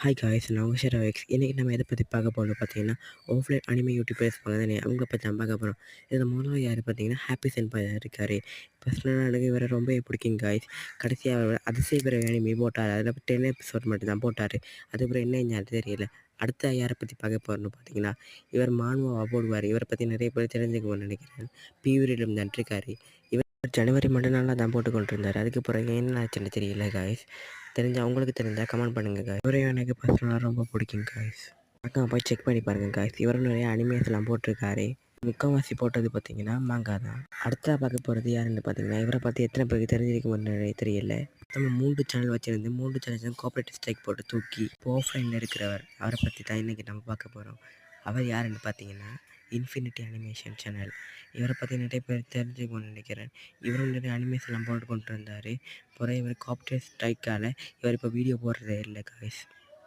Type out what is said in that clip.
Hi guys, நான் உங்கள் ஷெரோஎக்ஸ். இன்றைக்கி நம்ம எதை பற்றி பார்க்க போகிறோம்னு பார்த்தீங்கன்னா, ஆஃப்லைன் அனிமே யூடியூபர்ஸ் இருப்பாங்க தானே, அவங்கள பற்றி நம்ம பார்க்க போகிறோம். இதில் முதல்ல யார் பார்த்தீங்கன்னா, ஹாப்பி சென்பாய் இருக்கார். பர்சனலாக எனக்கு இவரை ரொம்ப பிடிக்கும் காய்ஸ். கடைசியாக அவர் அதிசய பிறவி அனிமே போட்டார். அதில் 10 எபிசோட் மட்டும் தான் போட்டார். அதுக்கப்புறம் என்ன செஞ்சாரு தெரியல. அடுத்த யாரை பற்றி பார்க்க போகிறோன்னு பார்த்தீங்கன்னா, இவர் மான்வாவா போடுவார். இவரை பற்றி நிறைய பேர் தெரிஞ்சுக்கணும்னு நினைக்கிறேன். பியூரிலும் தான் இருக்கார். இவர் ஜனவரி மட்டும் நல்லா தான் போட்டு கொண்டு இருந்தார். அதுக்கப்புறம் என்ன ஆச்சுன்னு தெரியல காய்ஸ். அவங்களுக்கு தெரிஞ்சால் கமெண்ட் பண்ணுங்கள் காய்ஸ். இவரையும் எனக்கு பர்சனலாக ரொம்ப பிடிக்கும் காய்ஸ். மறக்காம போய் செக் பண்ணி பாருங்கள் காய்ஸ். இவரும் நிறைய அனிமேஸ்லாம் போட்டிருக்காரு. முக்கால்வாசி போட்டது பார்த்தீங்கன்னா மாங்கா தான். அடுத்ததாக பார்க்க போகிறது யாருன்னு பார்த்தீங்கன்னா, இவரை பற்றி எத்தனை பேருக்கு தெரிஞ்சிருக்கும்னு தெரியல. நம்ம 3 சேனல் வச்சுருந்து 3 சேனல் கோஆப்ரேட்டிவ் ஸ்ட்ரைக் போட்டு தூக்கி இப்போ ஆஃப்லைனில் இருக்கிறவர், அவரை பற்றி தான் இன்றைக்கி நம்ம பார்க்க போகிறோம். அவர் யாருன்னு பார்த்தீங்கன்னா, இன்ஃபினிட்டி அனிமேஷன் சேனல். இவரை பற்றி நிறைய பேர் தெரிஞ்சுக்கணும்னு நினைக்கிறேன். இவரும் நிறைய அனிமேஷன்லாம் போட்டு கொண்டு இருந்தார். அப்புறம் இவர் கார்ப்பரேட் ஸ்ட்ரைக்கால் இவர் இப்போ வீடியோ போடுறதே இல்லை காய்ஸ்.